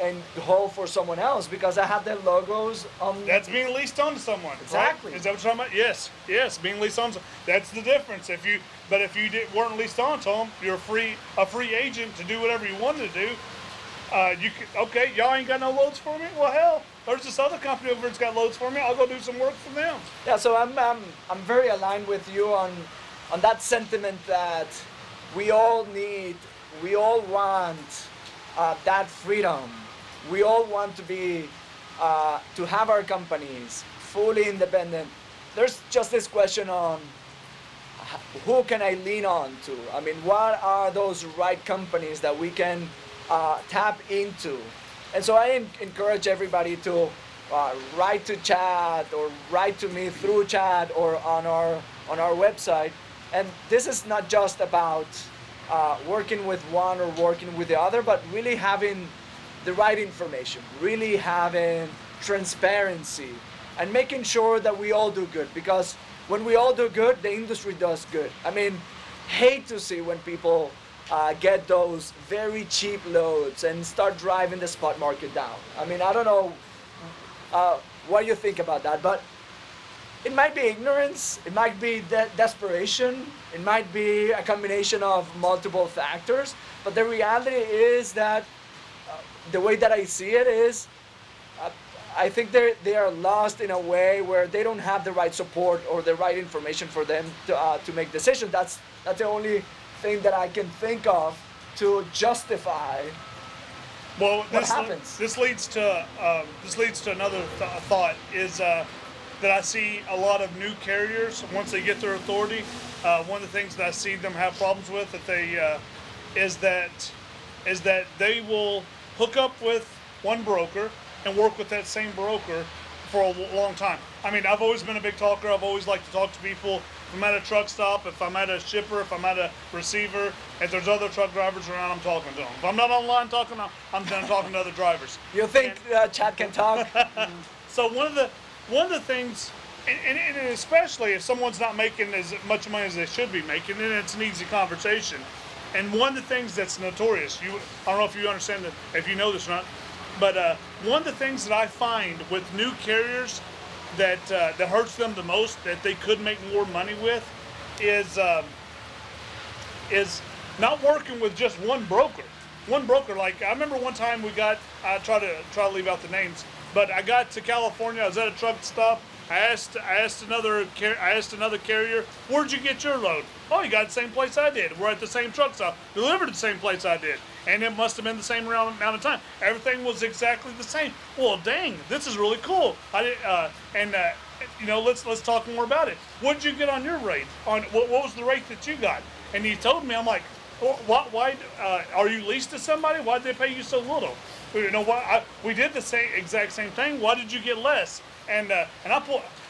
and haul for someone else because I had their logos on. That's being leased on to someone. Exactly. Right? Is that what you're talking about? Yes, being leased on. That's the difference. If you weren't leased on to them, you're a free agent to do whatever you wanted to do. Okay, y'all ain't got no loads for me? Well, hell, there's this other company over there's got loads for me. I'll go do some work for them. Yeah, so I'm very aligned with you on that sentiment that we all want that freedom. We all want to be to have our companies fully independent. There's just this question on who can I lean on to? I mean, what are those right companies that we can tap into? And so I encourage everybody to write to Chad or write to me through Chad or on our website. And this is not just about working with one or working with the other, but really having the right information, really having transparency, and making sure that we all do good. Because when we all do good, the industry does good. I mean, hate to see when people get those very cheap loads and start driving the spot market down. I mean, I don't know what you think about that. But it might be ignorance, it might be desperation, it might be a combination of multiple factors. But the reality is that the way that I see it is, I think they are lost in a way where they don't have the right support or the right information for them to make decisions. That's the only thing that I can think of to justify what happens. This leads to another thought is that I see a lot of new carriers once they get their authority. One of the things that I see them have problems with is that they will hook up with one broker and work with that same broker for a long time. I mean, I've always been a big talker. I've always liked to talk to people. If I'm at a truck stop, if I'm at a shipper, if I'm at a receiver, if there's other truck drivers around, I'm talking to them. If I'm not online talking, I'm done talking to other drivers. You think Chad can talk? So one of the things, and especially if someone's not making as much money as they should be making, then it's an easy conversation. And one of the things that's notorious, I don't know if you understand if you know this or not, but one of the things that I find with new carriers that hurts them the most, that they could make more money with, is not working with just one broker. One broker, like I remember one time I try to leave out the names, but I got to California. I was at a truck stop. I asked another carrier, where'd you get your load? Oh, you got it the same place I did. We're at the same truck stop. Delivered at the same place I did. And it must have been the same amount of time. Everything was exactly the same. Well, dang, this is really cool. Let's talk more about it. What did you get on your rate? What was the rate that you got? And he told me, I'm like, why are you leased to somebody? Why did they pay you so little? You know what? We did the exact same thing. Why did you get less? And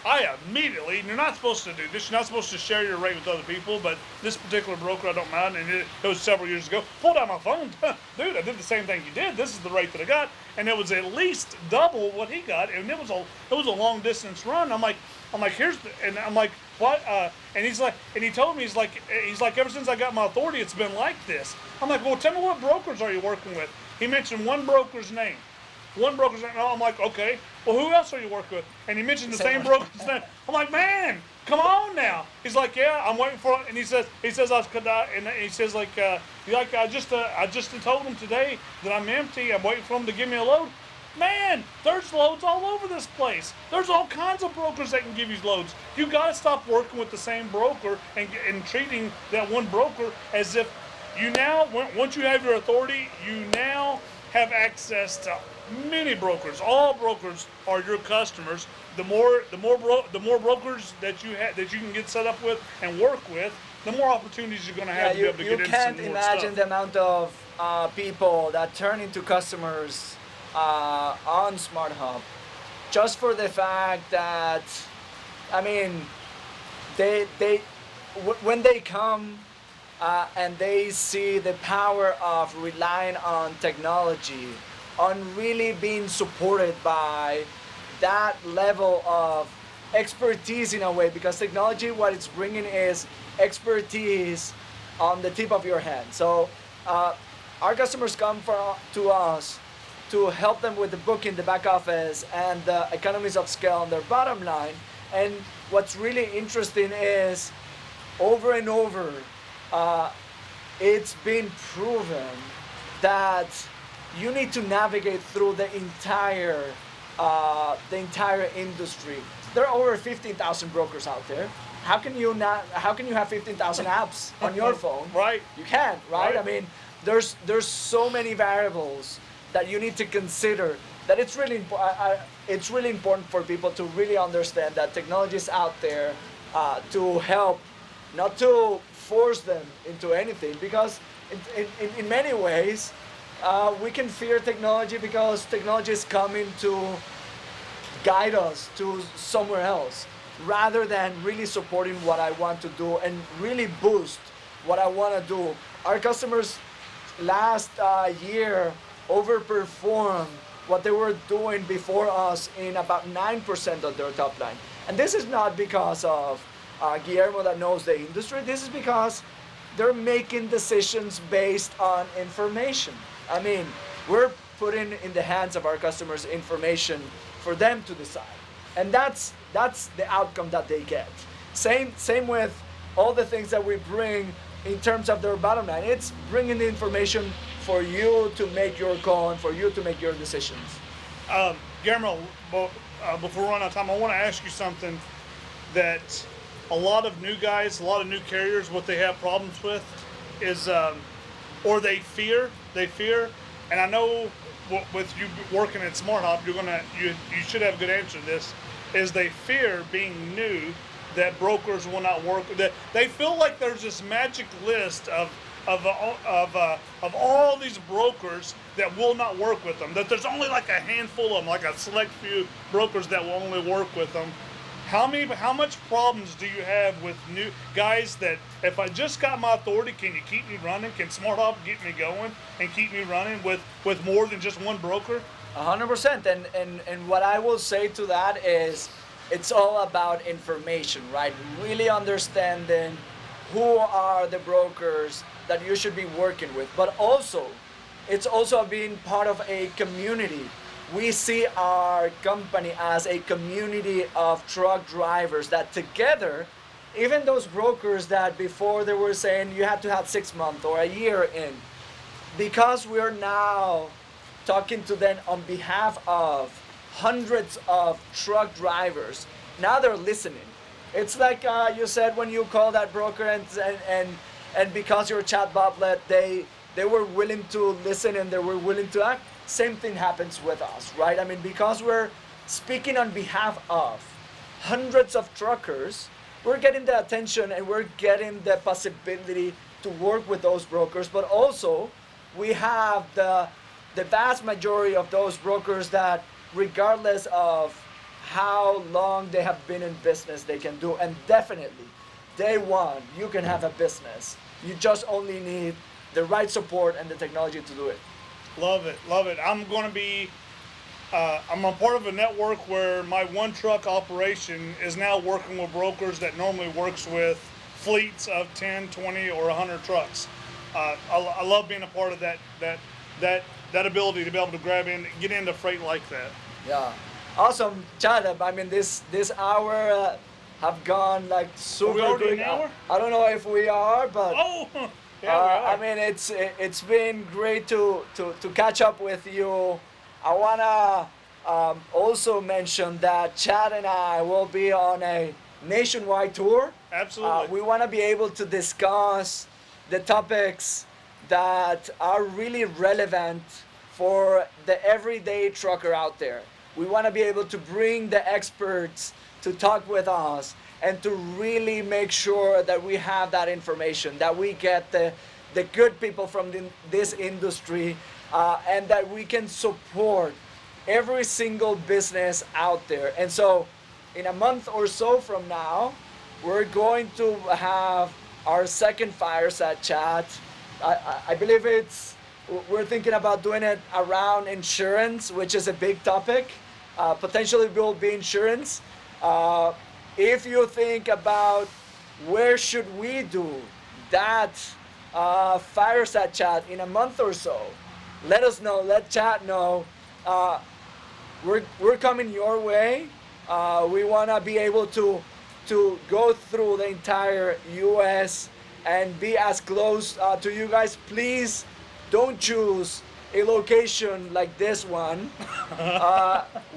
I immediately, and you're not supposed to do this, you're not supposed to share your rate with other people, but this particular broker, I don't mind, and it was several years ago, pulled out my phone, dude, I did the same thing you did, this is the rate that I got, and it was at least double what he got, and it was a long distance run. I'm like, what? And he's like, and he told me, he's like, ever since I got my authority, it's been like this. I'm like, well, tell me what brokers are you working with? He mentioned one broker's name. Oh, I'm like, okay. Well, who else are you working with? And he mentioned the same broker's name. I'm like, man, come on now. He's like, yeah, I'm waiting for it. And he says, I just told him today that I'm empty. I'm waiting for him to give me a load. Man, there's loads all over this place. There's all kinds of brokers that can give you loads. You got to stop working with the same broker and treating that one broker as if you now, once you have your authority, you now have access to many brokers. All brokers are your customers. The more brokers that you can get set up with and work with, the more opportunities you're going to have to be able to get into more stuff. You can't imagine the amount of people that turn into customers on SmartHop just for the fact that, I mean, when they come and they see the power of relying on technology, on really being supported by that level of expertise in a way, because technology, what it's bringing is expertise on the tip of your hand. So our customers come to us to help them with the booking, the back office, and the economies of scale on their bottom line. And what's really interesting is, over and over, it's been proven that you need to navigate through the entire industry. There are over 15,000 brokers out there. How can you have 15,000 apps on your phone? Right. You can't, right? I mean, there's so many variables that you need to consider, that it's really important for people to really understand that technology is out there to help, not to force them into anything, because in many ways we can fear technology because technology is coming to guide us to somewhere else, rather than really supporting what I want to do and really boost what I want to do. Our customers last year overperformed what they were doing before us in about 9% of their top line. And this is not because of Guillermo that knows the industry. This is because they're making decisions based on information. I mean, we're putting in the hands of our customers information for them to decide. And that's the outcome that they get. Same with all the things that we bring in terms of their bottom line. It's bringing the information for you to make your call and for you to make your decisions. Guillermo, before we run out of time, I want to ask you something that a lot of new guys, a lot of new carriers, what they have problems with is, or they fear, and I know with you working at SmartHop, you should have a good answer to this, is they fear being new, that brokers will not work. That they feel like there's this magic list of all these brokers that will not work with them. That there's only like a handful of them, like a select few brokers that will only work with them. How much problems do you have with new guys that if I just got my authority, can you keep me running? Can SmartHop get me going and keep me running with more than just one broker? 100%. And what I will say to that is, it's all about information, right? Really understanding who are the brokers that you should be working with. But also, it's also being part of a community. We see our company as a community of truck drivers that together, even those brokers that before they were saying you have to have 6 months or a year in, because we're now talking to them on behalf of hundreds of truck drivers, now they're listening. It's like you said when you call that broker and because you're Chad Bobblett, they were willing to listen and they were willing to act. Same thing happens with us, right? I mean, because we're speaking on behalf of hundreds of truckers, we're getting the attention and we're getting the possibility to work with those brokers, but also we have the vast majority of those brokers that regardless of how long they have been in business, they can do. And definitely, day one, you can have a business. You just only need the right support and the technology to do it. Love it, love it. I'm going to be, I'm a part of a network where my one truck operation is now working with brokers that normally works with fleets of 10, 20, or 100 trucks. I love being a part of that ability to be able to grab in, get into freight like that. Yeah, awesome, Chad. I mean, this hour have gone like super Are we already quick. an hour? I don't know if we are, but Oh, yeah, we are. I mean, it's been great to catch up with you. I wanna also mention that Chad and I will be on a nationwide tour. Absolutely. We want to be able to discuss the topics that are really relevant for the everyday trucker out there. We want to be able to bring the experts to talk with us and to really make sure that we have that information, that we get the good people from this industry, and that we can support every single business out there. And so in a month or so from now, we're going to have our second Fireside chat. I believe we're thinking about doing it around insurance, which is a big topic. Potentially will be insurance. If you think about where should we do that Fireside chat in a month or so, let us know, let Chad know. We're coming your way. We want to be able to go through the entire US and be as close to you guys. Please don't choose a location like this one.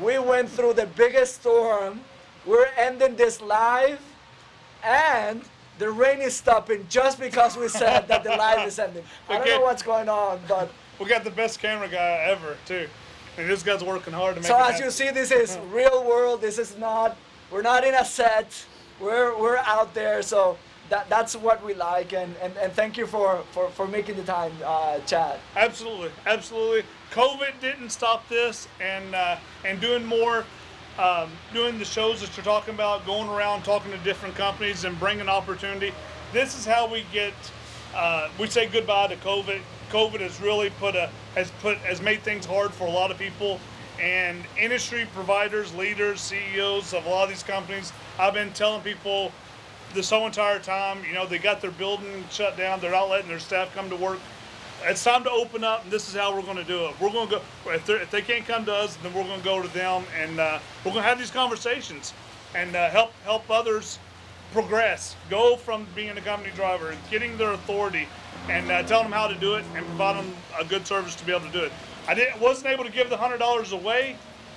We went through the biggest storm. We're ending this live, and the rain is stopping just because we said that the live is ending. I don't know what's going on, but we got the best camera guy ever too, and this guy's working hard to make so it as happen. you see, this is real world. This is not. We're not in a set. We're out there. So that's what we like, and thank you for making the time, Chad. Absolutely. COVID didn't stop this, and doing more, doing the shows that you're talking about, going around talking to different companies and bringing opportunity. This is how we get. We say goodbye to COVID. COVID has really has made things hard for a lot of people, and industry providers, leaders, CEOs of a lot of these companies. I've been telling people this whole entire time, they got their building shut down. They're not letting their staff come to work. it's time to open up, and this is how we're going to do it. We're going to go, if they can't come to us, then we're going to go to them, and we're going to have these conversations and help others progress, go from being a company driver and getting their authority, and telling them how to do it and provide them a good service to be able to do it. Wasn't able to give the $100 away,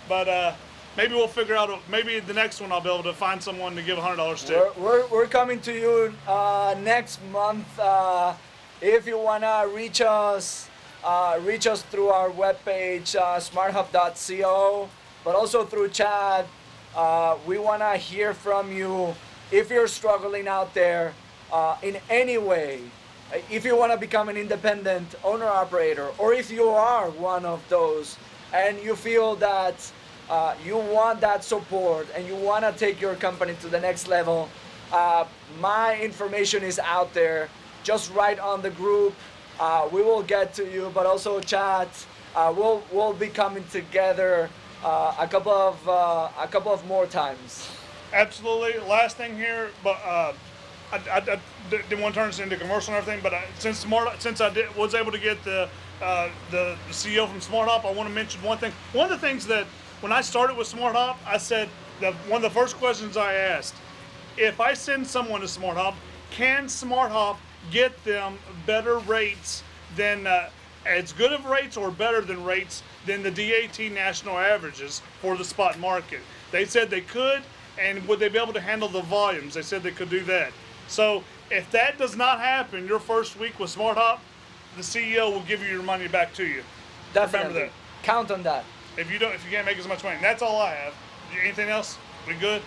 but maybe we'll figure out. Maybe the next one I'll be able to find someone to give $100 to. We're coming to you next month. If you wanna reach us through our webpage, smarthop.co, but also through Chad. We wanna hear from you. If you're struggling out there in any way, if you wanna become an independent owner-operator, or if you are one of those and you feel that you want that support and you wanna take your company to the next level, my information is out there. Just write on the group. We will get to you, but also Chad. We'll be coming together a couple of more times. Absolutely. Last thing here, but I didn't want to turn this into commercial and everything, but since I was able to get the CEO from SmartHop, I want to mention one thing. One of the things that when I started with SmartHop, I said that one of the first questions I asked, if I send someone to SmartHop, can SmartHop get them better rates than as good of rates or better than rates than the DAT national averages for the spot market? They said they could, and would they be able to handle the volumes? They said they could do that. So if that does not happen your first week with SmartHop, the CEO will give you your money back to you. Definitely. Remember that. Count on that. If you can't make as much money. And that's all I have. Anything else? We good?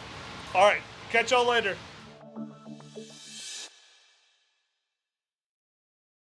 All right. Catch y'all later.